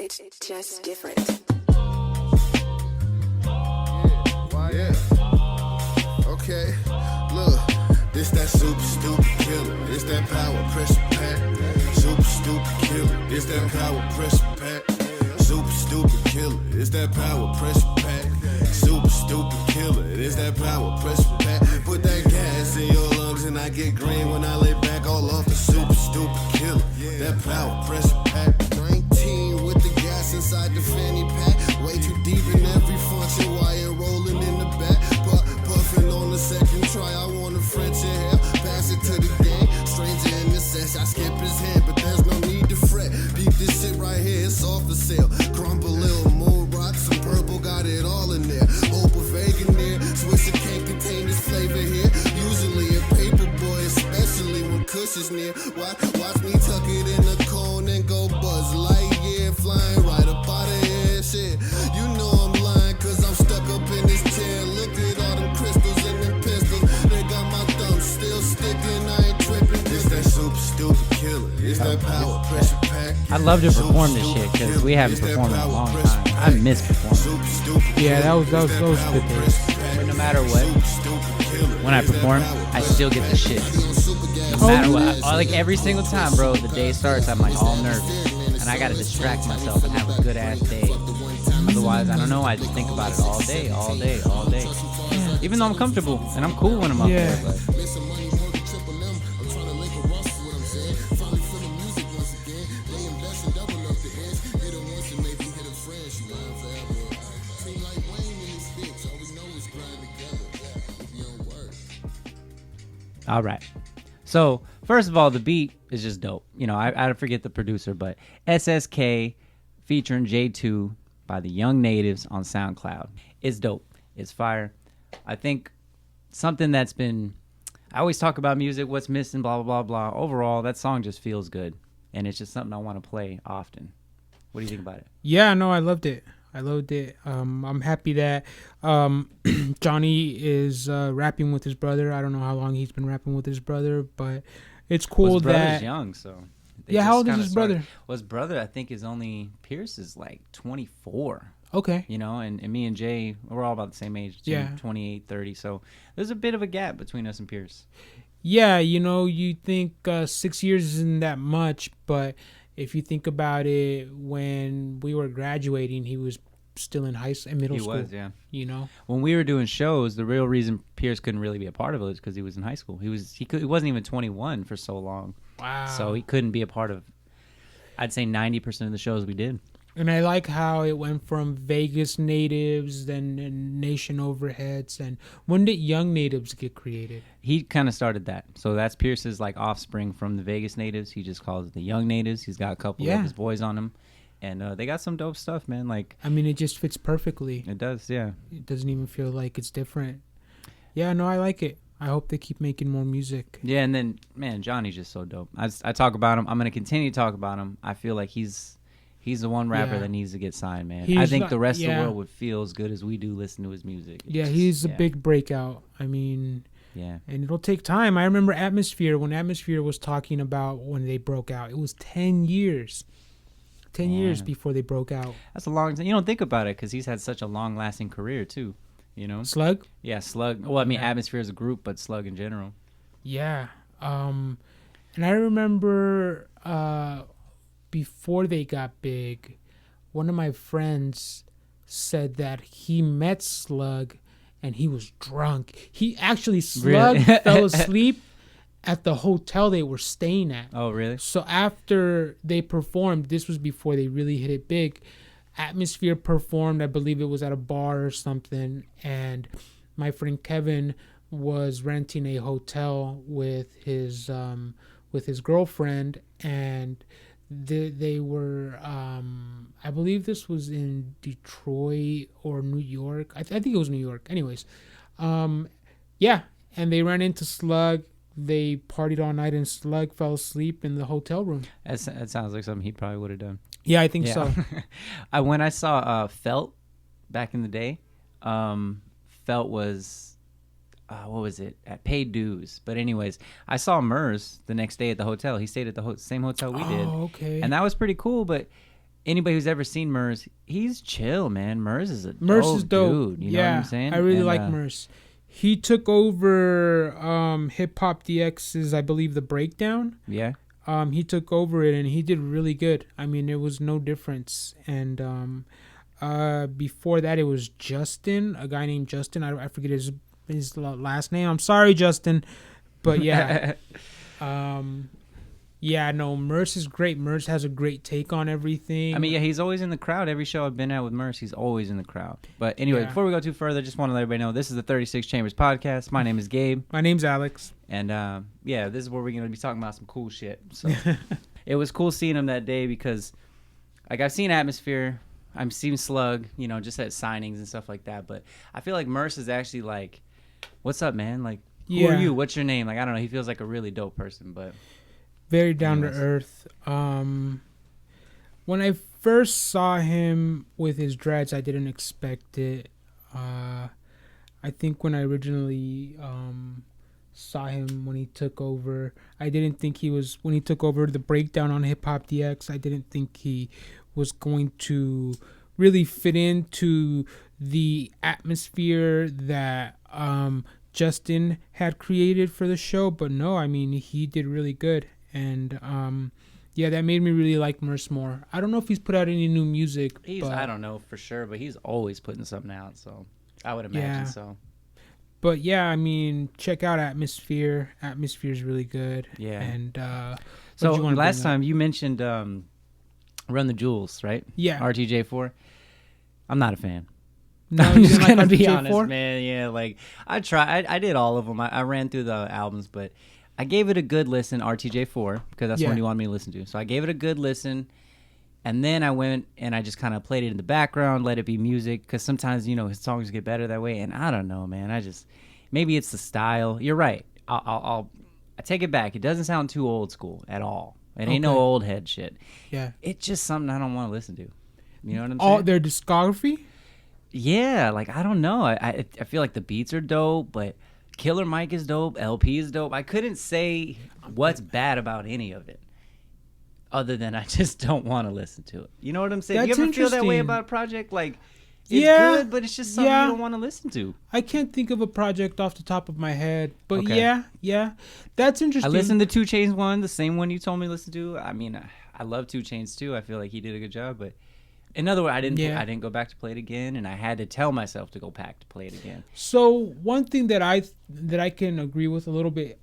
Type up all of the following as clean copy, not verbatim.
It's just different. Yeah. Okay. Look, this that super stupid killer. This that power pressure pack. Super stupid killer. This that power pressure pack. Super stupid killer. It's that power pressure pack. Super stupid killer. It's that power pressure pack. Put that gas in your lungs and I get green when I lay back all off the super stupid killer. That power pressure pack. 19 with the gas inside the fanny pack. Way too deep in every function. Wire rolling in the back. Puffing on the second try. I want a French in hell. Pass it to the gang. Stranger in the sesh. I skip his hand, but there's no need to fret. Peep this shit right here. It's off for sale. Crumble little more rocks. Some purple. Got it all in there. Hope a vegan there. Swisher can't contain this flavor here. Usually a paper boy, especially when Kush is near. Watch me tuck it in the cone and go Buzz Lightyear, flying right up out of here. Shit, you know I'm lying, cause I'm stuck up in this chair. Look at all them crystals and them pistols. They got my thumb still sticking. I ain't tripping. This that super stupid killer. It's that power pressure pack. I'd love to perform this shit because we haven't performed in a long time. I miss performing. Yeah, that was good days. But no matter what, when I perform, I still get the shit. No matter what, like every single time, bro, the day starts, I'm like all nervous. And I gotta distract myself and have a good ass day. Otherwise, I don't know, I just think about it all day. Even though I'm comfortable and I'm cool when I'm up there, but. All right. So, first of all, the beat is just dope. You know, I forget the producer, but SSK featuring J2 by the Young Natives on SoundCloud. It's dope. It's fire. I think something that's been... I always talk about music, what's missing, blah, blah, blah, blah. Overall, that song just feels good. And it's just something I want to play often. What do you think about it? Yeah, no, I loved it. I'm happy that Johnny is rapping with his brother. I don't know how long he's been rapping with his brother, but it's cool his brother's that... young, so... Yeah, how old is his brother? Well, his brother, I think, is only... Pierce is like 24. Okay. You know, and me and Jay, we're all about the same age. Too, 28, 30. So there's a bit of a gap between us and Pierce. Yeah, you know, you think 6 years isn't that much, but... If you think about it, when we were graduating, he was still in middle school. He was, yeah. You know, when we were doing shows, the real reason Pierce couldn't really be a part of it was because he was in high school. He wasn't even 21 for so long. Wow. So he couldn't be a part of, I'd say 90% of the shows we did. And I like how it went from Vegas natives, then Nation Overheads, and when did Young Natives get created? He kind of started that. So that's Pierce's like offspring from the Vegas natives. He just calls it the Young Natives. He's got a couple of his boys on him, and they got some dope stuff, man. Like, I mean, it just fits perfectly. It does, yeah. It doesn't even feel like it's different. Yeah, no, I like it. I hope they keep making more music. Yeah, and then, man, Johnny's just so dope. I talk about him. I'm going to continue to talk about him. I feel like he's the one rapper that needs to get signed, man. I think the rest of the world would feel as good as we do listen to his music. He's a big breakout. I mean, and it'll take time. I remember when Atmosphere was talking about when they broke out. It was 10 years. 10 years before they broke out. That's a long time. You don't think about it because he's had such a long-lasting career, too. You know? Slug? Yeah, Slug. Well, I mean, Atmosphere as a group, but Slug in general. Yeah. And I remember... before they got big, one of my friends said that he met Slug and he was drunk. Slug fell asleep at the hotel they were staying at. Oh, really? So after they performed, this was before they really hit it big, Atmosphere performed, I believe it was at a bar or something, and my friend Kevin was renting a hotel with his girlfriend, and they were I believe this was in Detroit or New York. I think it was New York. Anyways, and they ran into Slug. They partied all night, and Slug fell asleep in the hotel room. That sounds like something he probably would have done. Yeah, I think so. When I saw Felt back in the day, Felt was what was it, at Paid Dues. But anyways, I saw Murs the next day at the hotel. He stayed at the same hotel we did. Oh, okay. And that was pretty cool, but anybody who's ever seen Murs, he's chill, man. Murs is a Murs dope is dope. dude. You know what I'm saying? I really And, like Murs. He took over Hip Hop DX's, I believe, The Breakdown. Yeah. He took over it and he did really good. I mean, it was no difference. And before that, it was Justin, a guy named Justin. I forget his last name. I'm sorry, Justin, but yeah. Yeah, no, Merce is great. Merce has a great take on everything. I mean, yeah, he's always in the crowd. Every show I've been at with Merce, he's always in the crowd. But anyway, Yeah. before we go too further, just want to let everybody know this is the 36 Chambers podcast. My name is Gabe. My name's Alex. And yeah, this is where we're going to be talking about some cool shit. So it was cool seeing him that day because, like, I've seen Atmosphere. I've seen Slug, you know, just at signings and stuff like that. But I feel like Merce is actually like, what's up, man? Like, who are you? What's your name? Like, I don't know. He feels like a really dope person, but... Very down to earth. When I first saw him with his dreads, I didn't expect it. I think when I originally saw him when he took over, I didn't think he was, when he took over The Breakdown on Hip Hop DX, I didn't think he was going to really fit into the atmosphere that Justin had created for the show. But no, I mean, he did really good. And yeah, that made me really like Merce more. I don't know if he's put out any new music. I don't know for sure, but he's always putting something out, so I would imagine so. But yeah, I mean, check out Atmosphere. Atmosphere's really good. Yeah. And so last time you mentioned Run the Jewels, right? Yeah. RTJ4. I'm not a fan. No, I'm just like gonna be RTJ4? honest, man. Yeah, like I did all of them. I ran through the albums, but I gave it a good listen, RTJ4, because that's what he wanted me to listen to. So I gave it a good listen, and then I went and I just kind of played it in the background, let it be music, because sometimes, you know, his songs get better that way. And I don't know, man. Maybe it's the style. You're right. I take it back. It doesn't sound too old school at all. It ain't no old head shit. Yeah. It's just something I don't want to listen to. You know what I'm saying? Their discography? Yeah, like, I don't know. I feel like the beats are dope, but Killer Mike is dope. LP is dope. I couldn't say what's bad about any of it, other than I just don't want to listen to it. You know what I'm saying? That's You ever feel that way interesting. about a project? Like, it's good, but it's just something you don't want to listen to. I can't think of a project off the top of my head, but Okay. yeah, that's interesting. I listened to 2 Chainz one, the same one you told me to listen to. I mean, I love 2 Chainz too. I feel like he did a good job, but in other words, I didn't go back to play it again, and I had to tell myself to go back to play it again. So one thing that I can agree with a little bit.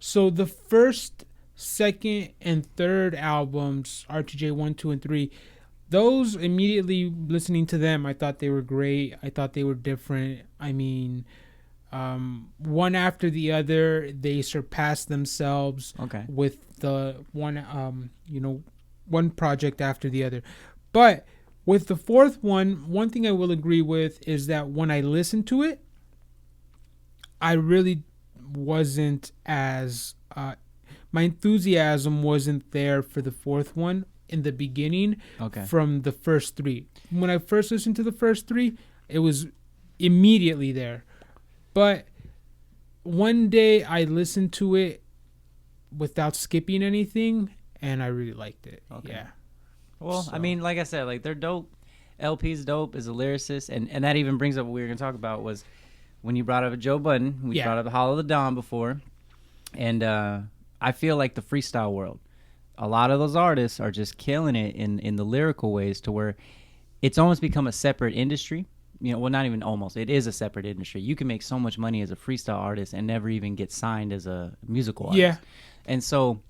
So the first, second, and third albums, RTJ 1, 2, and 3, those immediately listening to them, I thought they were great. I thought they were different. I mean, one after the other, they surpassed themselves. Okay. With the one, one project after the other, but with the fourth one thing I will agree with is that when I listened to it, I really wasn't as my enthusiasm wasn't there for the fourth one in the beginning. Okay. From the first 3. When I first listened to the first 3, it was immediately there. But one day I listened to it without skipping anything, and I really liked it. Okay. Yeah. Well, So- I mean, like I said, like, they're dope. LP's dope as a lyricist, and that even brings up what we were going to talk about was when you brought up Joe Budden. We brought up Hollow the Dawn before, and I feel like the freestyle world, a lot of those artists are just killing it in the lyrical ways to where it's almost become a separate industry. You know, well, not even almost. It is a separate industry. You can make so much money as a freestyle artist and never even get signed as a musical artist. Yeah. And so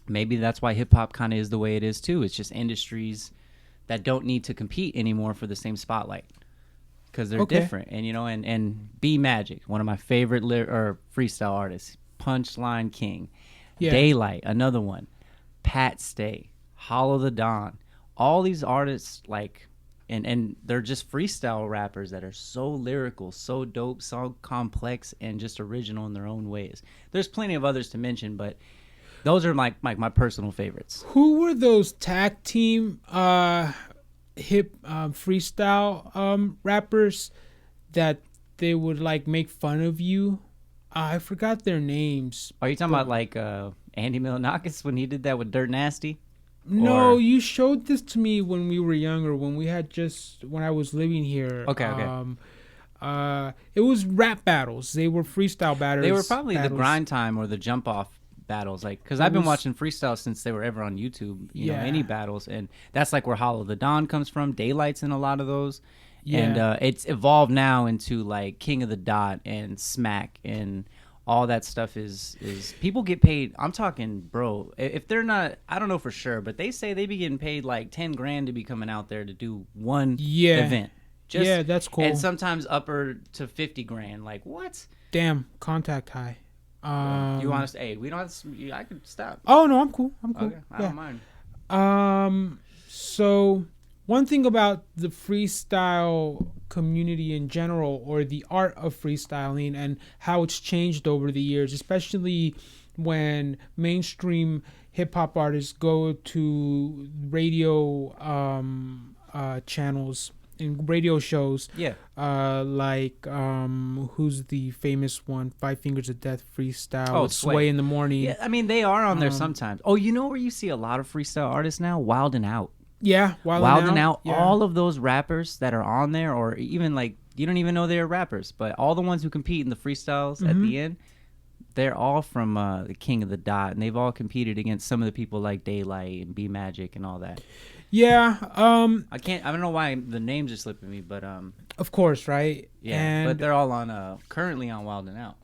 maybe that's why hip-hop kind of is the way it is too. It's just industries that don't need to compete anymore for the same spotlight because they're different. And, you know, and B Magic, one of my favorite freestyle artists, Punchline King, Daylight, another one, Pat Stay, Hollow the Dawn, all these artists, like, and they're just freestyle rappers that are so lyrical, so dope, so complex, and just original in their own ways. There's plenty of others to mention, but those are my personal favorites. Who were those tag team hip freestyle rappers that they would like make fun of you? I forgot their names. Are you talking about like Andy Milonakis when he did that with Dirt Nasty? No, Or- you showed this to me when we were younger, when I was living here. Okay. It was rap battles. They were freestyle battles. They were probably the battles. grind time or the jump off battles, like because It I've been was- watching freestyle since they were ever on YouTube. You know, Yeah. any battles, and that's like where Hollow the Dawn comes from. Daylight's in a lot of those, Yeah. and it's evolved now into like King of the Dot and Smack and all that stuff. Is people get paid? I'm talking, bro. If they're not, I don't know for sure, but they say they be getting paid like 10 grand to be coming out there to do one Yeah. event. Yeah, that's cool. And sometimes upper to 50 grand. Like what? Damn, contact high. You want us? Hey, we don't. Have to, I could stop. Oh no, I'm cool. I'm cool. Okay, I don't mind. So one thing about the freestyle community in general, or the art of freestyling, and how it's changed over the years, especially when mainstream hip hop artists go to radio channels and radio shows. Yeah. Who's the famous one? Five Fingers of Death freestyle. Oh, with Sway. Sway in the Morning. Yeah, I mean they are on there sometimes. Oh, you know where you see a lot of freestyle artists now? Wild and Out. Yeah, Wild and Out. Yeah. All of those rappers that are on there, or even like you don't even know they're rappers, but all the ones who compete in the freestyles at the end, they're all from the King of the Dot, and they've all competed against some of the people like Daylight and B Magic and all that. Yeah. I don't know why the names are slipping me, but Of course, right? yeah, And but they're all on currently on Wild and Out.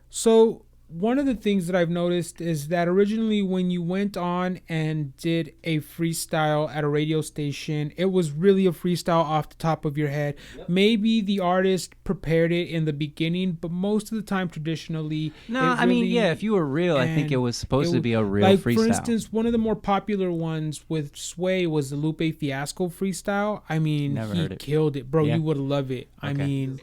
so one of the things that I've noticed is that originally when you went on and did a freestyle at a radio station, it was really a freestyle off the top of your head. Yep. Maybe the artist prepared it in the beginning, but most of the time traditionally... No, it I mean, really- yeah, if you were real, I think it was supposed to be a real like, freestyle. For instance, one of the more popular ones with Sway was the Lupe Fiasco freestyle. I mean, Never he heard it. killed it. Bro, Yeah. you would love it. I Okay. mean...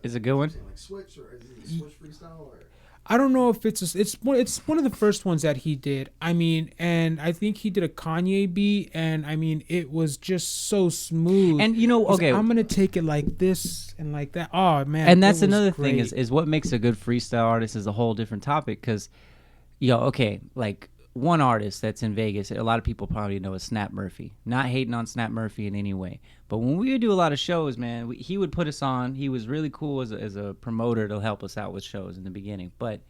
Is it a good one? Like Switch, or is it a Switch freestyle? Or? I don't know if it's one of the first ones that he did. I mean, and I think he did a Kanye beat, and I mean, it was just so smooth. And you know, He's okay, like, I'm gonna take it like this and like that. Oh man, and that's it was another thing great. is what makes a good freestyle artist is a whole different topic because, okay, like one artist that's in Vegas, a lot of people probably know is Snap Murphy. Not hating on Snap Murphy in any way, but when we would do a lot of shows, man, he would put us on. He was really cool as a promoter to help us out with shows in the beginning, but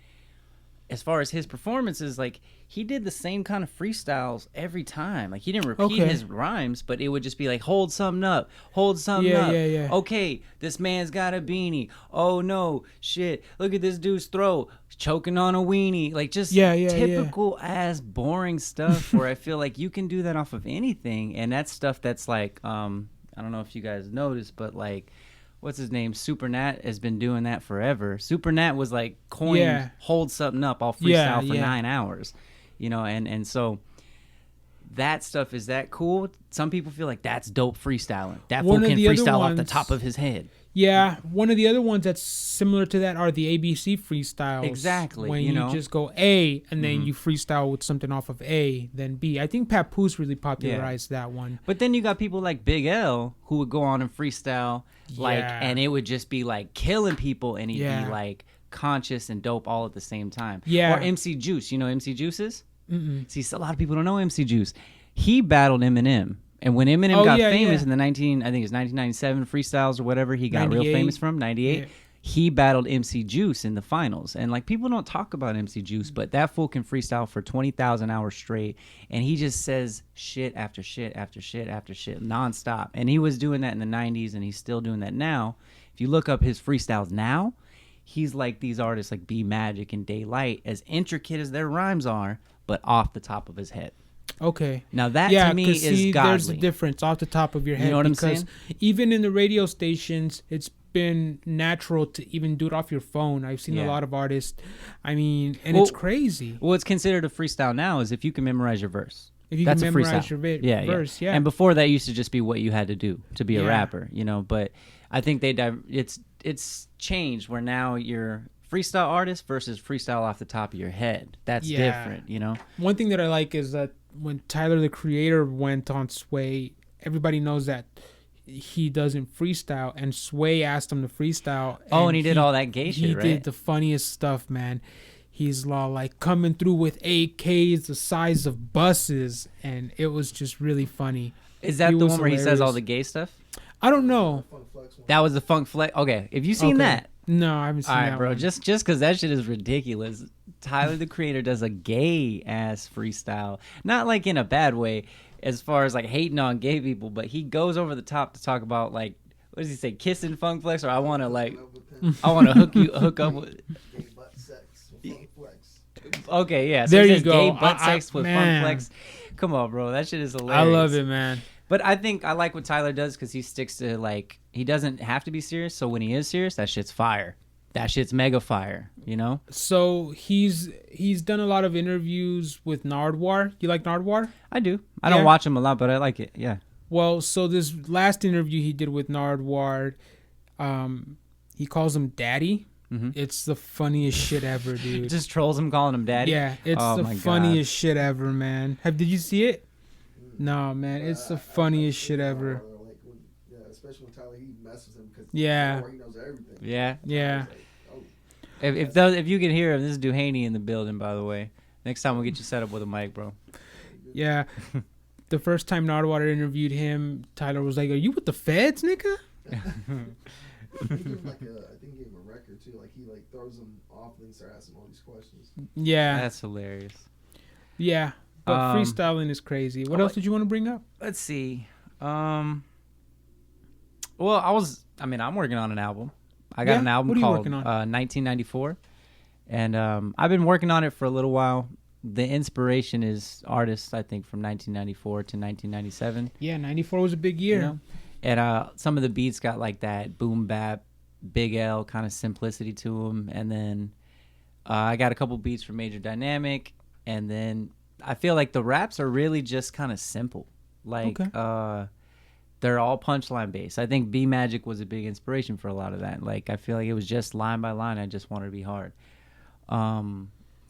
as far as his performances, like he did the same kind of freestyles every time. Like he didn't repeat his rhymes, but it would just be like, hold something up, hold something up. Yeah. Okay, this man's got a beanie. Oh no, shit! Look at this dude's throat, choking on a weenie. Like just typical ass boring stuff. Where I feel like you can do that off of anything, and that's stuff that's like, I don't know if you guys noticed, but like. What's his name? Super Nat has been doing that forever. Super Nat was like coined hold something up, I'll freestyle for 9 hours. You know, and so that stuff, is that cool? Some people feel like that's dope freestyling. That fool can freestyle off the top of his head. Yeah, one of the other ones that's similar to that are the ABC freestyles. Exactly. When you just go A and then you freestyle with something off of A, then B. I think Papoose really popularized that one. But then you got people like Big L who would go on and freestyle, and it would just be like killing people, and he'd be like conscious and dope all at the same time. Yeah. Or MC Juice. You know who MC Juice is? Mm-mm. See, a lot of people don't know MC Juice. He battled Eminem. And when Eminem got famous in the 1997 freestyles or whatever, he got real famous from 98. Yeah. He battled MC Juice in the finals, and like people don't talk about MC Juice, but that fool can freestyle for 20,000 hours straight, and he just says shit after shit after shit after shit nonstop. And he was doing that in the 90s, and he's still doing that now. If you look up his freestyles now, he's like these artists like B Magic and Daylight, as intricate as their rhymes are, but off the top of his head. Okay. Now that to me is godly. There's a difference off the top of your head. You know what I'm saying? Even in the radio stations, it's been natural to even do it off your phone. I've seen a lot of artists. I mean, and it's crazy. What's considered a freestyle now is if you can memorize your verse. If you That's can a memorize freestyle. your verse, yeah. And before that used to just be what you had to do to be a rapper, you know. But I think it's changed where now you're freestyle artist versus freestyle off the top of your head. That's different, you know. One thing that I like is that when Tyler the Creator went on Sway, everybody knows that he doesn't freestyle, and Sway asked him to freestyle. And he did all that gay shit, right? He did the funniest stuff, man. he's like coming through with AKs the size of buses, and it was just really funny. Is that He the was one where he says all hilarious. the gay stuff? I don't know. That was the Funk Flex. Okay, if you seen Okay. that, No, I haven't seen all right, that bro. one. Just because that shit is ridiculous. Tyler the Creator does a gay ass freestyle, not like in a bad way, as far as like hating on gay people, but he goes over the top to talk about like, what does he say, kissing Funk Flex, or I want to hook up with. Gay butt sex with Funk Flex. Okay, yeah. So There he you says go. Gay butt I- sex with man. Funk Flex. Come on, bro. That shit is I hilarious. love it, man. But I think I like what Tyler does because he sticks to like he doesn't have to be serious. So when he is serious, that shit's fire. That shit's mega fire. You know? So he's done a lot of interviews with Nardwar. You like Nardwar? I do. I Yeah. don't watch him a lot, but I like it. Yeah. Well, so this last interview he did with Nardwar, he calls him Daddy. Mhm. It's the funniest shit ever, dude. Just trolls him calling him daddy. Yeah, it's Oh the my God. funniest shit ever, man. Did you see it? No, man, it's the funniest shit ever. Like yeah, especially when Tyler, he messes him because Yeah. he knows everything. Yeah. Yeah. If you can hear him, this is Duhaney in the building, by the way. Next time we'll get you set up with a mic, bro. Yeah. The first time Nardwar interviewed him, Tyler was like, "Are you with the feds, nigga?" He gave him I think he gave him a record too. Like he like throws him off and starts asking all these questions. Yeah. That's hilarious. Yeah. But Um, freestyling is crazy. What else did you want to bring up? Let's see. Well, I'm working on an album. I got Yeah? an album What are you called working on? 1994. And I've been working on it for a little while. The inspiration is artists, I think, from 1994 to 1997. Yeah, 94 was a big year. You know? And some of the beats got like that boom bap, Big L kind of simplicity to them. And then I got a couple beats from Major Dynamic. And then I feel like the raps are really just kind of simple. Like, they're all punchline based. I think B Magic was a big inspiration for a lot of that. Like, I feel like it was just line by line. I just wanted to be hard.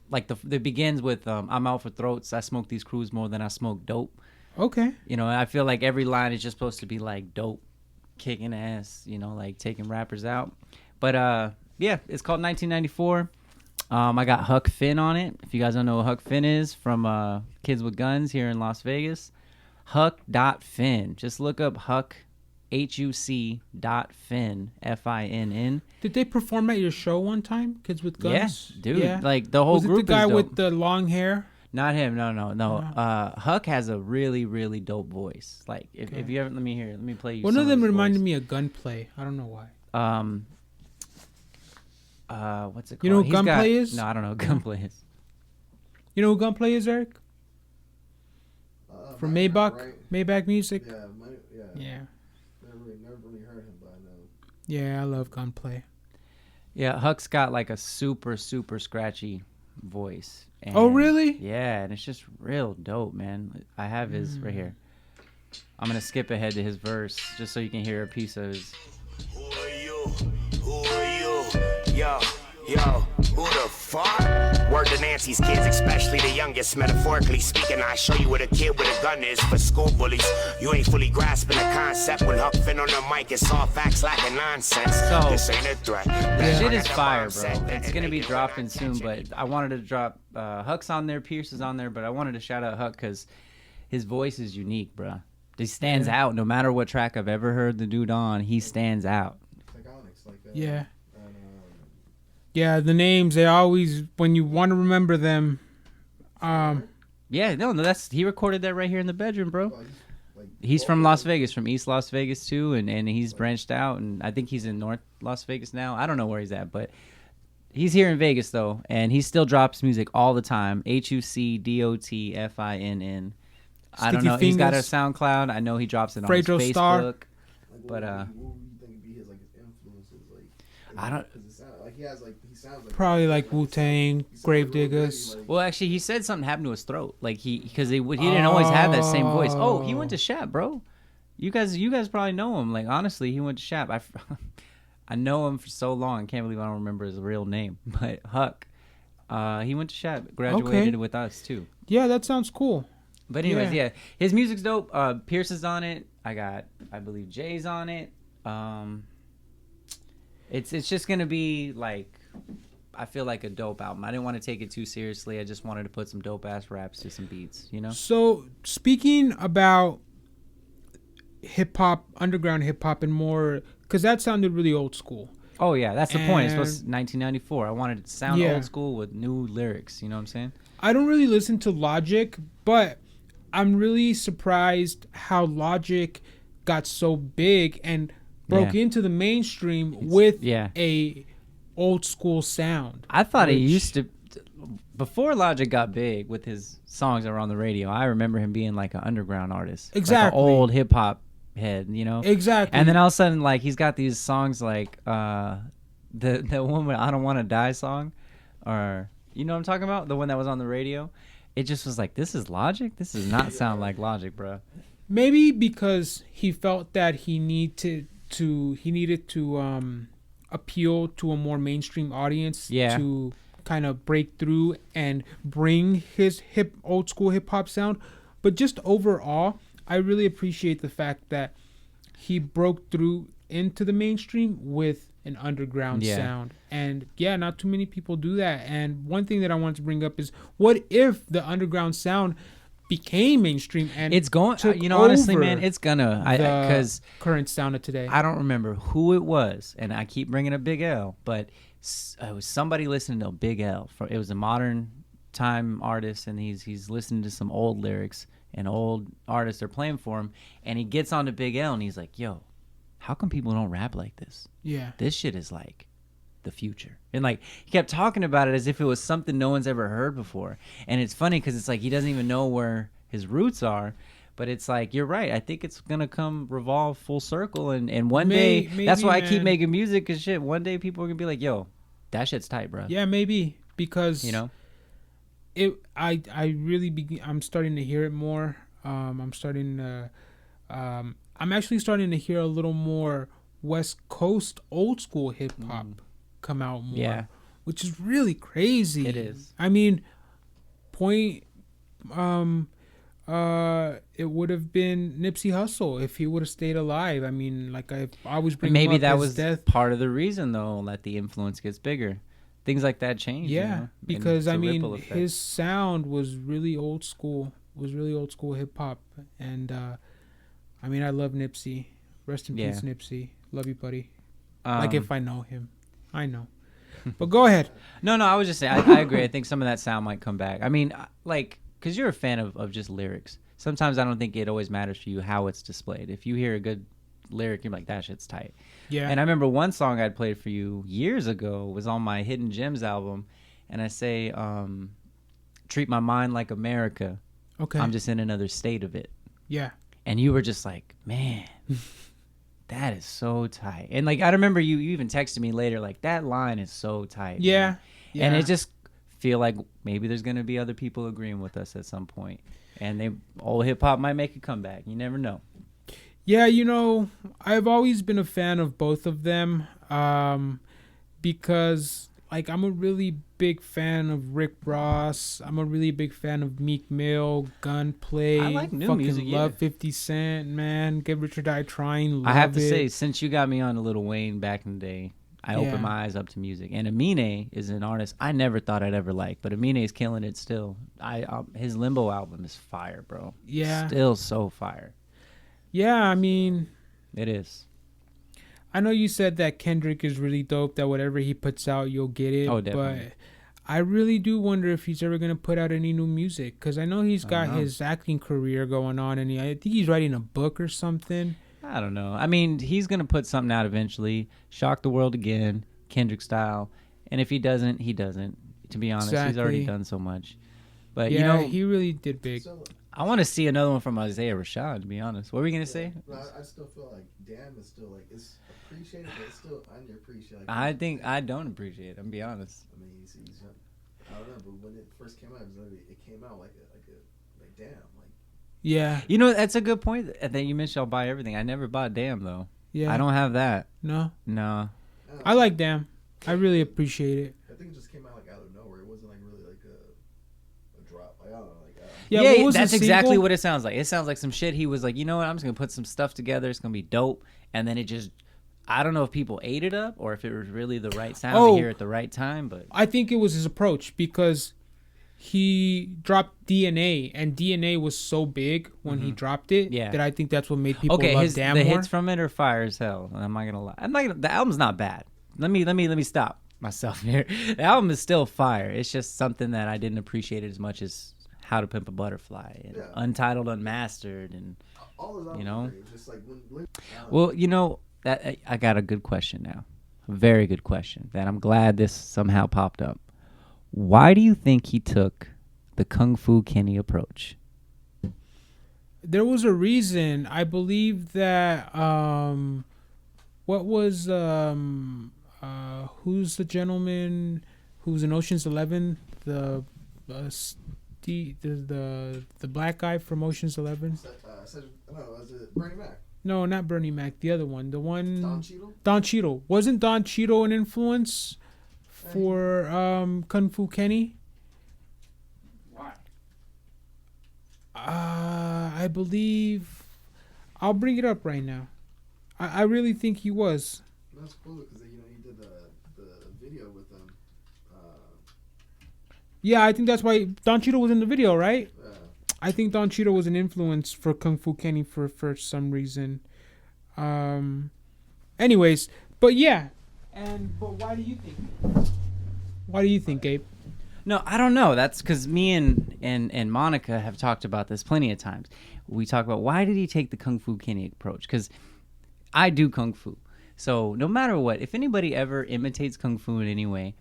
Like it begins with I'm out for throats. I smoke these crews more than I smoke dope. Okay. You know, I feel like every line is just supposed to be like dope, kicking ass. You know, like taking rappers out. But yeah, it's called 1994. I got Huck Finn on it. If you guys don't know what Huck Finn is, from Kids with Guns here in Las Vegas. Huck.Finn. Just look up Huck, HUC.Finn, FINN. Did they perform at your show one time, Kids with Guns? Yeah, dude. Like the whole was it group the guy is dope. with the long hair? Not him. No. Huck has a really, really dope voice. Like if you ever let me play you. One some of them his reminded voice. me of Gunplay. I don't know why. What's it called? You know who He's Gunplay is? No, I don't know who Gunplay is. You know who Gunplay is, Eric? From Mike, Maybach, right? Maybach Music. Yeah, Yeah. Never really heard him, but I know. Yeah, I love Gunplay. Yeah, Huck's got like a super, super scratchy voice. And, Oh, really? Yeah, and it's just real dope, man. I have his right here. I'm gonna skip ahead to his verse just so you can hear a piece of his. Who are you? Who are you? Yo, who the fuck? Word to Nancy's kids, especially the youngest. Metaphorically speaking, I show you what a kid with a gun is for school bullies. You ain't fully grasping the concept when Huck Finn on the mic. It's all facts lacking nonsense. So, this ain't a threat. The shit is fire, bro. It's gonna be dropping soon, but I wanted to drop Huck's on there, Pierce is on there, but I wanted to shout out Huck because his voice is unique, bro. He stands out. No matter what track I've ever heard the dude on, he stands out. Like Onyx, like Yeah. and, Yeah, the names, they always, when you want to remember them, Yeah, no, he recorded that right here in the bedroom, bro. like He's from Las Vegas, from East Las Vegas too, and he's branched out, and I think he's in North Las Vegas now. I don't know where he's at, but he's here in Vegas though, and he still drops music all the time. HUCDOTFINN. I don't Sticky know. He's got a Fingers. SoundCloud. I know he drops it on his Fredo Facebook. Star. like, But, what would you think would be his like his influences? Like I don't- Cause it sound, like he sounds like probably like Wu-Tang, he sounds Gravediggers. like, Well, actually, he said something happened to his throat, like because he didn't always have that same voice. Oh, he went to Shap, bro. You guys probably know him. Like honestly, he went to Shap. I know him for so long. I can't believe I don't remember his real name. But Huck, he went to Shap, graduated with us too. Yeah, that sounds cool. But anyways, Yeah. yeah, his music's dope. Pierce is on it. I believe Jay's on it. It's just gonna be like I feel like a dope album. I didn't want to take it too seriously. I just wanted to put some dope ass raps to some beats, you know? So speaking about hip hop, underground hip hop, and more, because that sounded really old school. Oh yeah, that's the point. It's supposed to And- 1994. I wanted it to sound Yeah. old school with new lyrics, you know what I'm saying? I don't really listen to Logic, but I'm really surprised how Logic got so big and broke Yeah. into the mainstream with yeah. a old school sound. I thought he which- used to before Logic got big with his songs that were on the radio. I remember him being like an underground artist, Exactly. like an old hip hop head, you know. Exactly. And then all of a sudden, like he's got these songs like the one with "I Don't Want to Die" song, or you know what I'm talking about, the one that was on the radio. It just was like, this is Logic. This does not sound like Logic, bro. Maybe because he felt that he needed to appeal to a more mainstream audience, Yeah. to kind of break through and bring his old school hip hop sound. But just overall, I really appreciate the fact that he broke through into the mainstream with an underground Yeah. sound. And yeah, not too many people do that. And one thing that I wanted to bring up is, what if the underground sound became mainstream and It's going, took you know, honestly, over man, it's gonna, the because current sound of today? I don't remember who it was, and I keep bringing up Big L, but it was somebody listening to Big L. It was a modern time artist, and he's listening to some old lyrics, and old artists are playing for him, and he gets onto Big L, and he's like, yo, how come people don't rap like this? Yeah. This shit is like the future. And like he kept talking about it as if it was something no one's ever heard before. And it's funny because it's like he doesn't even know where his roots are. But it's like, you're right. I think it's gonna revolve full circle, and one day that's maybe, why I keep man. making music, because shit, one day people are gonna be like, yo, that shit's tight, bro. Yeah, maybe, because You know? I'm starting to hear it more. I'm actually starting to hear a little more West Coast old school hip hop come out more. Yeah. Which is really crazy. It is. I mean, it would have been Nipsey Hussle if he would have stayed alive. I mean, like I always bring Maybe up that his was death. part of the reason, though, that the influence gets bigger. Things like that change. Yeah, you know? And because it's a I mean, ripple effect. his sound was really old school. Hip hop, and I mean, I love Nipsey. Rest in peace, Nipsey. Love you, buddy. Like if I know him, I know. But go ahead. No, I was just saying, I agree. I think some of that sound might come back. I mean, like, because you're a fan of just lyrics. Sometimes I don't think it always matters for you how it's displayed. If you hear a good lyric, you're like, that shit's tight. Yeah. And I remember one song I'd played for you years ago was on my Hidden Gems album. And I say, treat my mind like America. Okay. I'm just in another state of it. Yeah. And you were just like, man, that is so tight. And like, I remember you even texted me later, like, that line is so tight. Yeah. man. Yeah. And it just feel like maybe there's going to be other people agreeing with us at some point. And old hip hop might make a comeback. You never know. Yeah, you know, I've always been a fan of both of them, because like I'm a really big fan of Rick Ross. I'm a really big fan of Meek Mill, Gunplay. I like new fucking music, love yeah. 50 Cent, man. Get Rich or Die Trying. I have to love say, it. since you got me on to Lil Wayne back in the day, I Yeah. opened my eyes up to music. And Amine is an artist I never thought I'd ever like, but Amine is killing it still. His Limbo album is fire, bro. Yeah. Still so fire. Yeah, I mean, It is. I know you said that Kendrick is really dope, that whatever he puts out, you'll get it. Oh, definitely. But I really do wonder if he's ever going to put out any new music, because I know he's got know. his acting career going on, and I think he's writing a book or something. I don't know. I mean, he's going to put something out eventually. Shock the world again, Kendrick style. And if he doesn't, he doesn't. To be honest, he's already Exactly. done so much. But, Yeah, you know, he really did big. So, I want to see another one from Isaiah Rashad, to be honest. What were we going to say? but I still feel like Damn is still like it's appreciated, but it's still underappreciated. Like, I think I don't appreciate it, I'm be honest. I mean, he's young. I don't know, but when it first came out, it came out like damn, like Yeah, You know, that's a good point that you mentioned. I'll buy everything. I never bought Damn, though. yeah. I don't have that. No, No. I like Damn. I really appreciate it. I think it just came out like out of nowhere. It wasn't like really like a drop. Like I don't know, like Yeah, what was that's the exactly single? what it sounds like. It sounds like some shit he was like, you know what, I'm just going to put some stuff together. It's going to be dope. And then it just, I don't know if people ate it up or if it was really the right sound Oh. to hear at the right time, but I think it was his approach because he dropped DNA, and DNA was so big when he dropped it Yeah. that I think that's what made people okay, love Damn the more. hits from it are fire as hell. I'm not gonna lie. The album's not bad. Let me stop myself here. The album is still fire. It's just something that I didn't appreciate as much as How to Pimp a Butterfly and Untitled Unmastered and All those you know. albums are just like when Well, you know that I got a good question now. A very good question that I'm glad this somehow popped up. Why do you think he took the Kung Fu Kenny approach? There was a reason. I believe that what was who's the gentleman who's in Ocean's 11, the black guy from Ocean's 11? was it Bernie Mac? No, not Bernie Mac. The other one. The one. Don Cheadle? Don Cheadle. Wasn't Don Cheadle an influence for Kung Fu Kenny? Why? I believe. I'll bring it up right now. I really think he was. That's cool because you did the video with them. Yeah, I think that's why Don Cheadle was in the video, right? Yeah. I think Don Cheadle was an influence for Kung Fu Kenny for some reason. Anyways, but yeah. But why do you think? Why do you think, Gabe? No, I don't know. That's because me and Monica have talked about this plenty of times. We talk about why did he take the Kung Fu Kenny approach? Because I do Kung Fu. So no matter what, if anybody ever imitates Kung Fu in any way,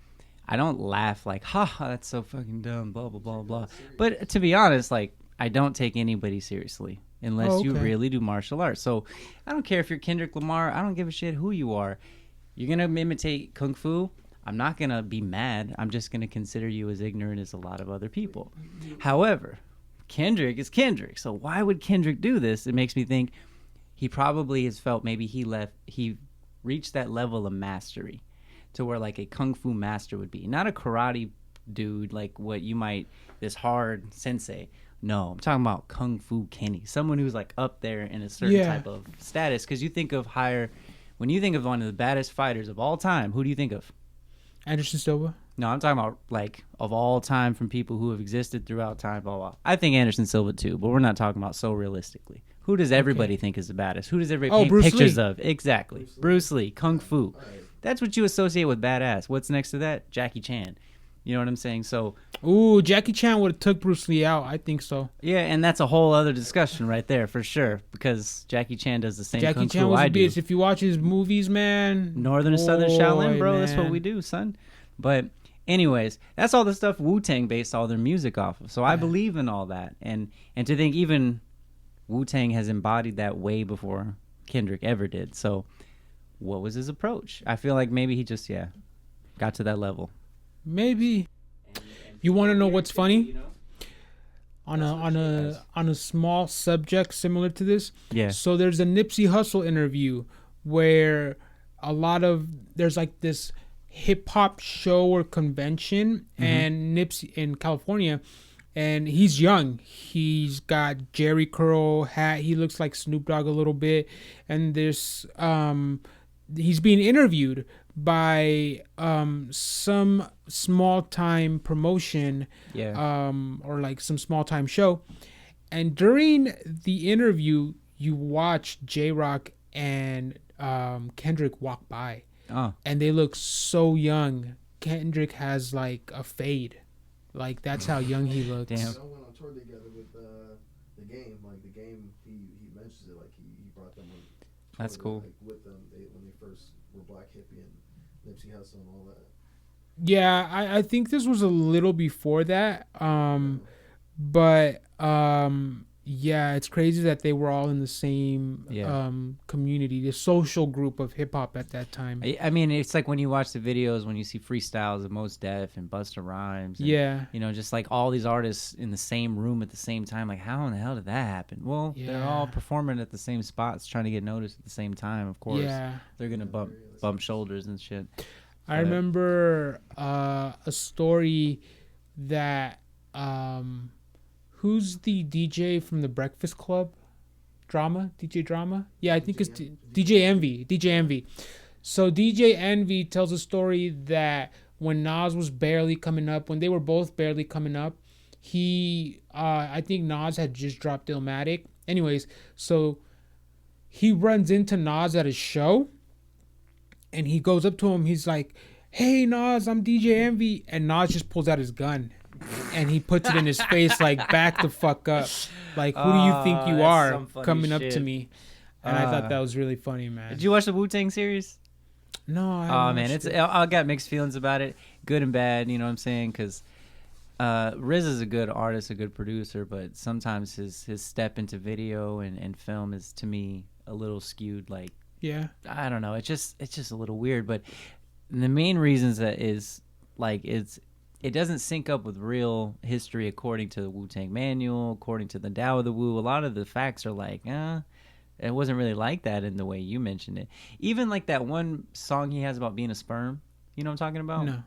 I don't laugh like, ha, that's so fucking dumb, blah, blah, blah, blah. But to be honest, like, I don't take anybody seriously unless you really do martial arts. So I don't care if you're Kendrick Lamar. I don't give a shit who you are. You're going to imitate Kung Fu. I'm not going to be mad. I'm just going to consider you as ignorant as a lot of other people. However, Kendrick is Kendrick. So why would Kendrick do this? It makes me think he probably has felt maybe he reached that level of mastery to where like a Kung Fu master would be. Not a karate dude like what you might, this hard sensei. No, I'm talking about Kung Fu Kenny. Someone who's like up there in a certain type of status. Because you think of when you think of one of the baddest fighters of all time, who do you think of? Anderson Silva? No, I'm talking about like of all time from people who have existed throughout time, blah, blah. I think Anderson Silva too, but we're not talking about so realistically. Who does everybody think is the baddest? Who does everybody paint Bruce pictures Lee. of? Exactly. Bruce Lee, Kung Fu. That's what you associate with badass. What's next to that? Jackie Chan. You know what I'm saying? So, ooh, Jackie Chan would have took Bruce Lee out. I think so. yeah, and that's a whole other discussion right there for sure because Jackie Chan does the same Jackie Kung Chan Fu was I a do. bitch. If you watch his movies, man. Northern and Southern Shaolin, bro. That's what man. we do, son. But anyways, that's all the stuff Wu-Tang based all their music off of. So I believe in all that. And to think even Wu-Tang has embodied that way before Kendrick ever did. So what was his approach? I feel like maybe he just, got to that level. Maybe. You want to know what's funny? On a small subject similar to this. Yeah. So there's a Nipsey Hussle interview where there's like this hip hop show or convention and Nipsey in California, and he's young. He's got Jerry curl hat. He looks like Snoop Dogg a little bit, and there's he's being interviewed by some small time promotion or like some small time show, and during the interview you watch J-Rock and Kendrick walk by, and they look so young. Kendrick has like a fade, like that's how young he looks. Damn. They all went on tour together with the game. Like the game, he mentions it. Like he brought them on. That's cool. Like, with them when they first were Black Hippie and Nipsey Hussle and all that. Yeah, I think this was a little before that. But yeah, it's crazy that they were all in the same community, the social group of hip hop at that time. I mean, it's like when you watch the videos, when you see freestyles of Mos Def and Busta Rhymes. And, you know, just like all these artists in the same room at the same time. Like, how in the hell did that happen? Well, they're all performing at the same spots, trying to get noticed at the same time. Of course, they're gonna bump shoulders and shit. I remember a story that who's the DJ from the Breakfast Club? DJ Drama. Yeah, I think it's DJ Envy. DJ Envy. So DJ Envy tells a story that when Nas was barely coming up, when they were both barely coming up, I think Nas had just dropped Illmatic. Anyways, so he runs into Nas at a show, and he goes up to him. He's like, "Hey Nas, I'm DJ Envy," and Nas just pulls out his gun, and he puts it in his face like, "Back the fuck up! Like, who do you think you are coming up to me?" And I thought that was really funny, man. Did you watch the Wu-Tang series? No. Oh man, I got mixed feelings about it, good and bad. You know what I'm saying? Because Riz is a good artist, a good producer, but sometimes his step into video and film is, to me, a little skewed. Like, yeah, I don't know. It's just a little weird. But the main reasons that is like it doesn't sync up with real history according to the Wu-Tang Manual, according to the Tao of the Wu. A lot of the facts are like, it wasn't really like that in the way you mentioned it. Even like that one song he has about being a sperm. You know what I'm talking about? No.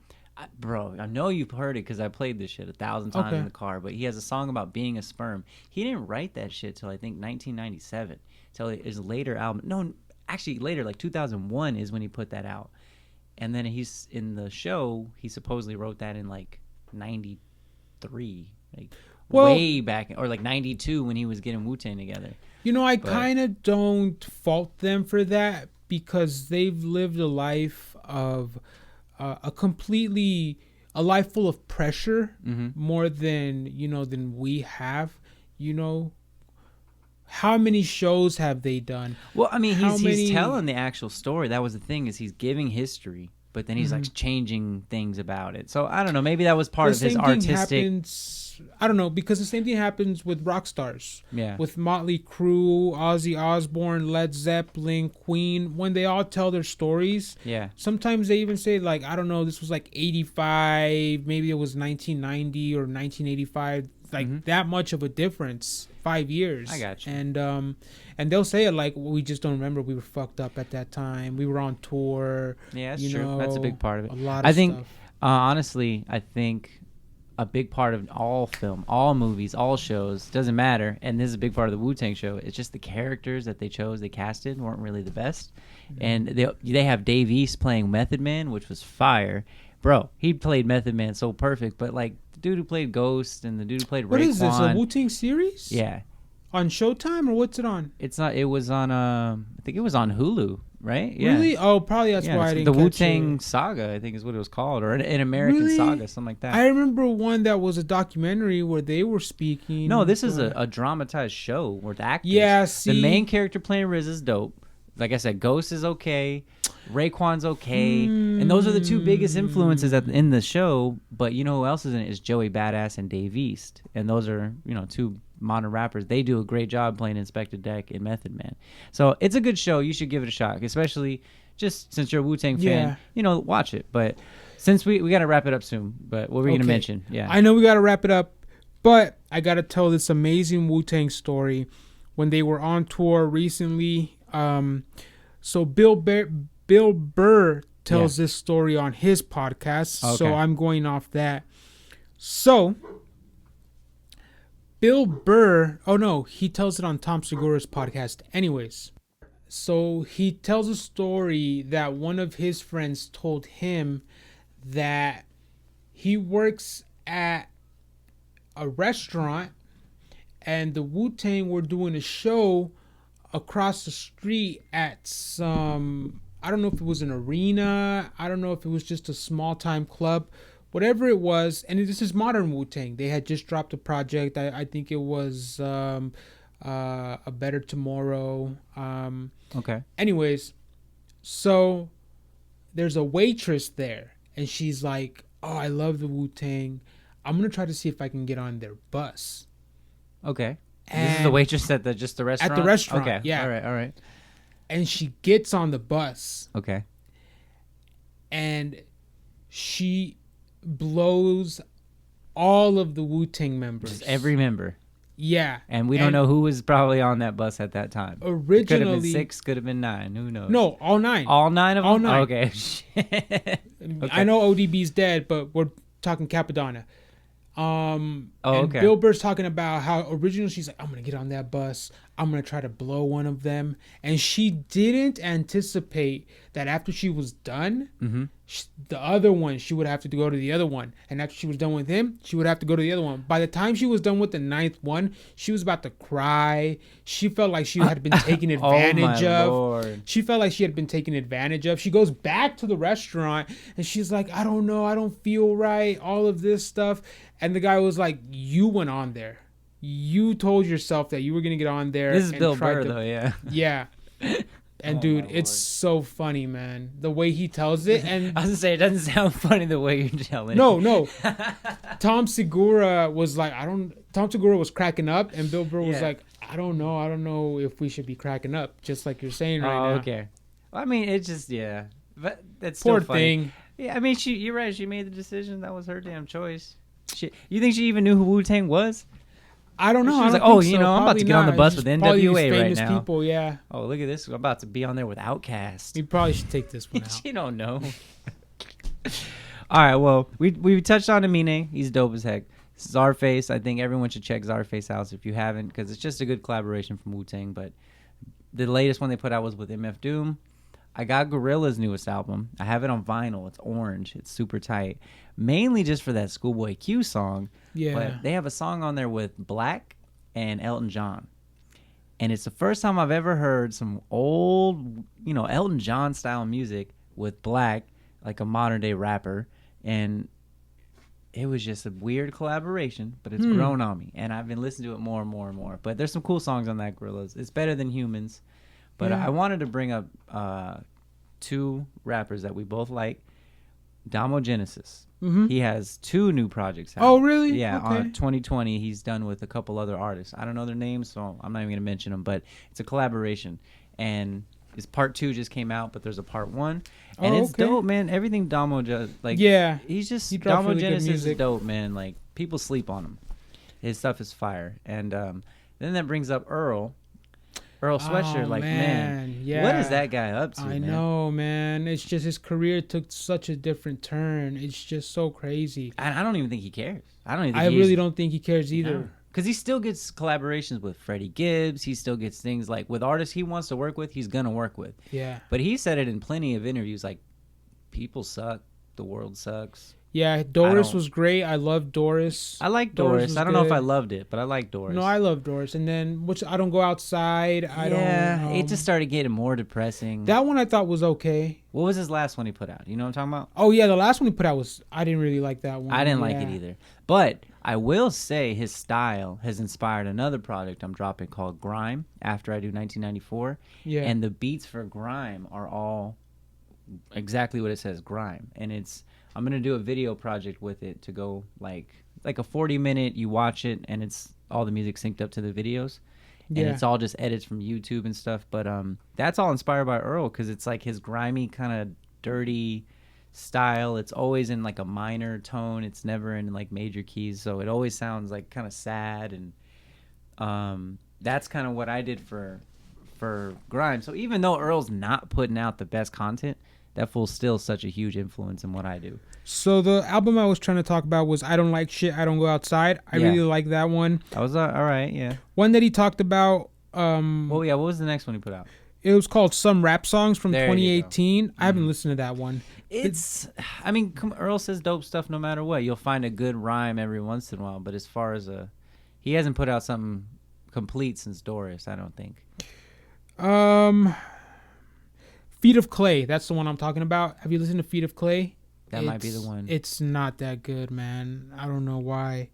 Bro, I know you've heard it because I played this shit 1,000 times in the car. But he has a song about being a sperm. He didn't write that shit till I think 1997. Till his later album. No, actually later, like 2001 is when he put that out. And then he's in the show. He supposedly wrote that in like 93, like way back, or like 92 when he was getting Wu-Tang together. You know, I kind of don't fault them for that because they've lived a life of a life full of pressure, more than we have. You know, how many shows have they done? Well, I mean, he's telling the actual story. That was the thing, is he's giving history, but then he's like changing things about it. So I don't know. Maybe that was part of his artistic. I don't know, because the same thing happens with rock stars. Yeah. With Motley Crue, Ozzy Osbourne, Led Zeppelin, Queen. When they all tell their stories, sometimes they even say, like, I don't know, this was like 85, maybe it was 1990 or 1985. Like that much of a difference, 5 years. I got you. And they'll say it like, we just don't remember. We were fucked up at that time. We were on tour. Yeah, that's true. That's a big part of it. A lot of stuff. Honestly, I think a big part of all film, all movies, all shows, doesn't matter, and this is a big part of the Wu-Tang show, it's just the characters that they casted weren't really the best. And they have Dave East playing Method Man, which was fire. Bro, he played Method Man so perfect, but like the dude who played Ghost and the dude who played Raekwon. What is this, a Wu-Tang series? Yeah. On Showtime, or what's it on? It's not. It was on. I think it was on Hulu, right? Yeah. Really? Oh, probably that's why I didn't. The Wu-Tang Saga, I think, is what it was called, or an American Saga, something like that. I remember one that was a documentary where they were speaking. No, this is a dramatized show with actors. Yeah. See, the main character playing Riz is dope. Like I said, Ghost is okay. Raekwon's okay. And those are the two biggest influences in the show. But you know who else is in it? Is Joey Badass and Dave East. And those are, two modern rappers. They do a great job playing Inspector Deck and Method Man. So it's a good show. You should give it a shot, especially just since you're a Wu-Tang fan. Watch it. But since we got to wrap it up soon. But what were you going to mention? Yeah, I know we got to wrap it up. But I got to tell this amazing Wu-Tang story when they were on tour recently. So Bill Burr tells this story on his podcast. Okay. So I'm going off that. So Bill Burr, he tells it on Tom Segura's podcast. Anyways, so he tells a story that one of his friends told him that he works at a restaurant and the Wu-Tang were doing a show across the street at some, I don't know if it was an arena, I don't know if it was just a small time club, whatever it was. And this is modern Wu-Tang. They had just dropped a project. I think it was A Better Tomorrow. Okay. Anyways, so there's a waitress there and she's like, oh, I love the Wu-Tang. I'm going to try to see if I can get on their bus. Okay. And this is the waitress at the restaurant? At the restaurant, okay. Yeah. All right. And she gets on the bus. Okay. And she blows all of the Wu-Tang members. Just every member. Yeah. And we don't know who was probably on that bus at that time. Originally. Could have been 6, could have been 9. Who knows? No, all 9. All 9 of them? All 9. Okay. Okay. I know ODB's dead, but we're talking Capadonna. And Bill Burr's talking about how originally she's like, I'm gonna get on that bus. I'm gonna try to blow one of them. And she didn't anticipate that after she was done, the other one, she would have to go to the other one. And after she was done with him, she would have to go to the other one. By the time she was done with the 9th one, she was about to cry. She felt like she had been taken advantage of. Lord. She felt like she had been taken advantage of. She goes back to the restaurant and she's like, I don't know, I don't feel right, all of this stuff. And the guy was like, you went on there. You told yourself that you were gonna get on there. This is and Bill try Burr, to- though, yeah. Yeah. And dude, it's so funny, man. The way he tells it, and I was gonna say, it doesn't sound funny the way you're telling no. Tom Segura was like, Tom Segura was cracking up, and Bill Burr was Yeah. like, I don't know if we should be cracking up, just like you're saying right Oh, now. okay. Well, I mean, it's just, yeah. But that's Poor still funny. thing. Yeah, I mean, you're right. She made the decision. That was her damn choice. You think she even knew who Wu-Tang was? I don't know. She I was don't like, oh, think you so. know, I'm about to Probably get on the not. bus It's with probably these NWA right famous now. people, yeah. Oh, look at this. I'm about to be on there with Outkast. You probably should take this one out. She don't know. All right, well, we touched on Amine. He's dope as heck. Czarface, I think everyone should check Czarface out if you haven't, because it's just a good collaboration from Wu-Tang. But the latest one they put out was with MF Doom. I got Gorilla's newest album. I have it on vinyl. It's orange. It's super tight. Mainly just for that Schoolboy Q song. Yeah. But they have a song on there with Black and Elton John. And it's the first time I've ever heard some old, Elton John style music with Black, like a modern day rapper. And it was just a weird collaboration, but it's grown on me. And I've been listening to it more and more and more. But there's some cool songs on that Gorillaz. It's better than Humans. But Yeah. I wanted to bring up two rappers that we both like. Damo Genesis. He has 2 new projects out. Oh, really? Yeah, Okay. on 2020, he's done with a couple other artists. I don't know their names, so I'm not even going to mention them, but it's a collaboration. And his part 2 just came out, but there's a part 1. And it's okay. dope, man. Everything Damo does, like, Yeah. he's just, He drops Damo really good Genesis is music. dope, man. Like, people sleep on him. His stuff is fire. And then that brings up Earl Sweatshirt. Oh, Like, man, yeah. what is that guy up to, I man? know, man. It's just his career took such a different turn. It's just so crazy. And I don't even think he cares. I don't even I think really don't think he cares either. No. Because he still gets collaborations with Freddie Gibbs. He still gets things like with artists he wants to work with, he's going to work with. Yeah. But he said it in plenty of interviews, like, people suck. The world sucks. Yeah, Doris don't- was great. I love Doris. I like Doris Doris. was I don't know if good. I loved it, but I like Doris. No, I love Doris. And then, which I don't go outside. I yeah, don't. it just started getting more depressing. That one I thought was okay. What was his last one he put out? You know what I'm talking about? Oh yeah, the last one he put out was. I didn't really like that one. I didn't like Yeah. it either. But I will say his style has inspired another project I'm dropping called Grime after I do 1994. Yeah. And the beats for Grime are all exactly what it says, Grime. And I'm going to do a video project with it to go like a 40-minute, you watch it and it's all the music synced up to the videos. And Yeah. it's all just edits from YouTube and stuff. But that's all inspired by Earl because it's like his grimy kind of dirty style. It's always in like a minor tone. It's never in like major keys. So it always sounds like kind of sad. And that's kind of what I did for Grime. So even though Earl's not putting out the best content, that fool's still such a huge influence in what I do. So the album I was trying to talk about was I Don't Like Shit, I Don't Go Outside. I Yeah. really like that one. I was all right, yeah. One that he talked about, Well, yeah, what was the next one he put out? it was called Some Rap Songs from There you go. 2018. I haven't listened to that one. I mean, Earl says dope stuff no matter what. You'll find a good rhyme every once in a while, but as far as he hasn't put out something complete since Doris, I don't think. Feet of Clay, that's the one I'm talking about. Have you listened to Feet of Clay? That might be the one. It's not that good, man. I don't know why.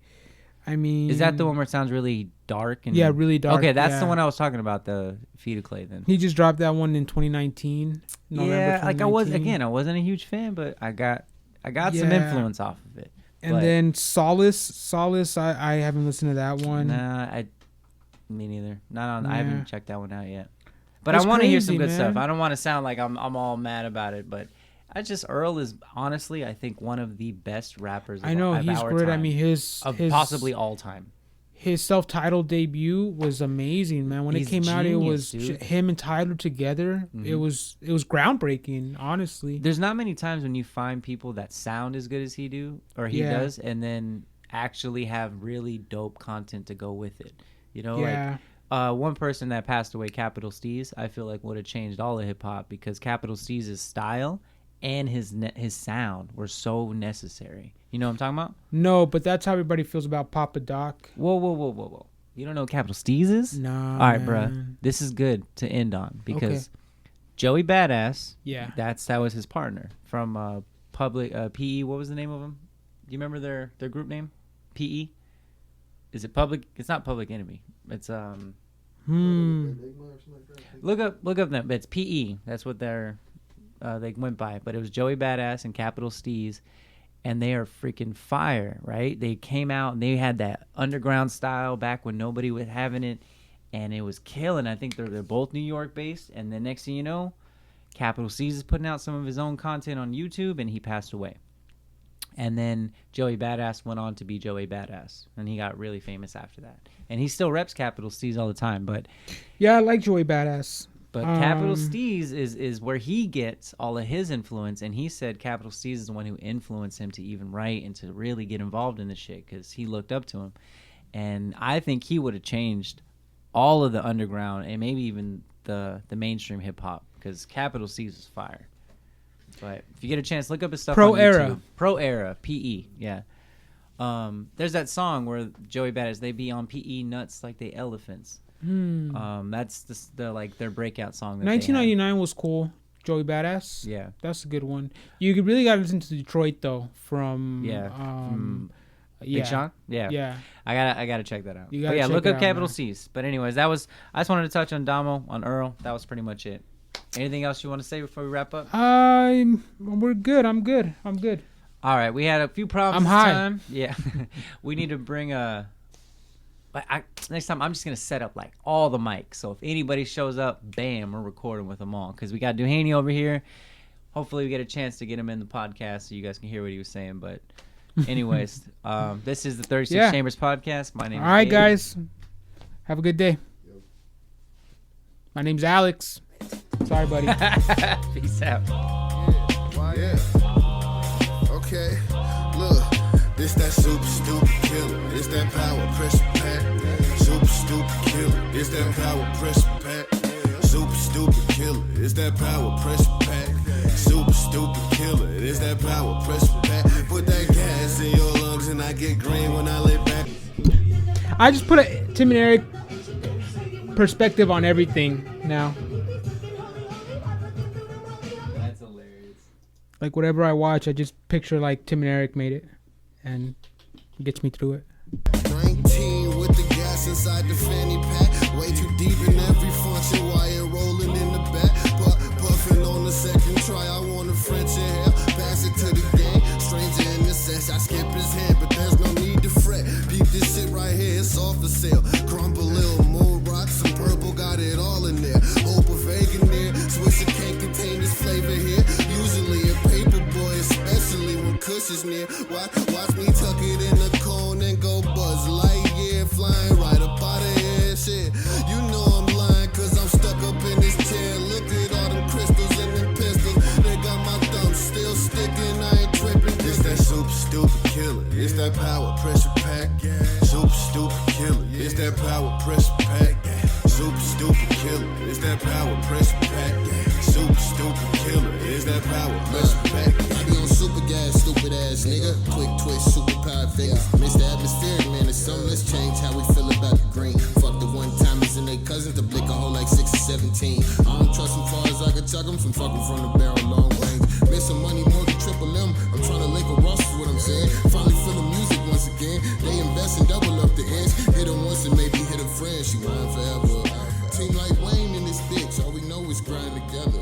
I mean, Is that the one where it sounds really dark? And Yeah, really dark, Okay, that's yeah. the one I was talking about, the Feet of Clay then. He just dropped that one in 2019. November Yeah, like I 2019. wasn't a huge fan, but I got some Yeah. influence off of it. And But, then Solace, I haven't listened to that one. me neither. Not on. I Yeah. haven't checked that one out yet. But That's I want to hear some crazy, good stuff. man. I don't want to sound like I'm all mad about it, but Earl is honestly, I think, one of the best rappers. I know of he's our great. I time. mean, his possibly all time. his self-titled debut was amazing, man. When He's it came out, it was genius, dude. him and Tyler together. It was groundbreaking, honestly. There's not many times when you find people that sound as good as he Yeah. does, and then actually have really dope content to go with it. You know, Yeah. like one person that passed away, Capital Steez, I feel like would have changed all of hip hop because Capital Steez's style and his sound were so necessary. You know what I'm talking about? No, but that's how everybody feels about Papa Doc. Whoa. You don't know what Capital Steez is? No. All right, bruh. This is good to end on because Joey Badass, Yeah. that was his partner from Public PE. What was the name of him? Do you remember their group name? PE? Is it Public? It's not Public Enemy. It's Look up them. It's PE. That's what they went by. But it was Joey Badass and Capital Steez, and they are freaking fire, right? They came out and they had that underground style back when nobody was having it, and it was killing. I think they're both New York based, and then next thing you know, Capital Steez is putting out some of his own content on YouTube, and he passed away. And then Joey Badass went on to be Joey Badass, and he got really famous after that. And he still reps Capital Steez all the time, but Yeah, I like Joey Badass. Capital Steez is where he gets all of his influence, and he said Capital Steez is the one who influenced him to even write and to really get involved in this shit because he looked up to him. And I think he would have changed all of the underground and maybe even the mainstream hip-hop because Capital Steez is fire. But if you get a chance, look up his stuff on YouTube. Pro Era, PE, yeah. There's that song where Joey Badass, they be on PE nuts like they elephants. That's the their breakout song. That 1999 was cool. Joey Badass. Yeah, that's a good one. You really got to listen to Detroit though. From Big Sean. Yeah. I gotta check that out. Look up Capital Steez. But anyways, I just wanted to touch on Damo, on Earl. That was pretty much it. Anything else you want to say before we wrap up? We're good. I'm good. All right, we had a few problems. I'm high. This time. Yeah, we need to bring next time I'm just gonna set up like all the mics. So if anybody shows up, bam, we're recording with them all. Because we got Duhaney over here. Hopefully we get a chance to get him in the podcast so you guys can hear what he was saying. But anyways, this is the 36 Chambers podcast. My name is all right, Gabe. guys. Have a good day. My name's Alex. Sorry, buddy. Peace out. Yeah. Okay. Look, this that super stupid killer. It's that power pressure pack. Super stupid killer. It's that power pressure pack. Super stupid killer. It's that power pressure pack. Super stupid killer. It's that power pressure pack. Put that gas in your lungs and I get green when I lay back. I just put a Tim and Eric perspective on everything now. That's hilarious. Like whatever I watch, I just picture like Tim and Eric made it, and it gets me through it. 19 with the gas inside the fanny pack. Way too deep in every function. Wire rolling in the back. Puffing on the second try. I want a French in hell. Pass it to the game. Stranger in the sesh. I skip his hand, but there's no need to fret. Peep this shit right here. It's all for sale. Crumble little more rocks. Some purple. Got it all in there. Hope of vegan there. Swisher can't contain this flavor here. Usually a paper boy, especially when Kush is near. Watch me tuck it in the cone and go Buzz Lightyear, flying right up out of here. Shit, you know I'm lying, cause I'm stuck up in this chair. Look at all them crystals and them pistols. They got my thumb still sticking, I ain't tripping. It's that super stupid killer. It's that power pressure pack. Super stupid killer. It's that power pressure pack. Super stupid killer. It's that power pressure pack. Super stupid killer. It's that power pressure pack. I be on super gas, stupid ass nigga. Quick twist, super power figures. Mr. Atmospheric, man, it's something. Let's change how we feel about the green. Fuck the one timers and they cousins to blick a hole like 6 or 17. I don't trust them far as I can chuck them. Some fucking from the barrel long range. Missing money more than triple M. I'm trying to link a Ross is what I'm saying. Finally feeling music once again. They invest and double up the ends. Hit her once and maybe hit a friend. She mine forever. Team like Wayne in this bitch. All we know is grind together.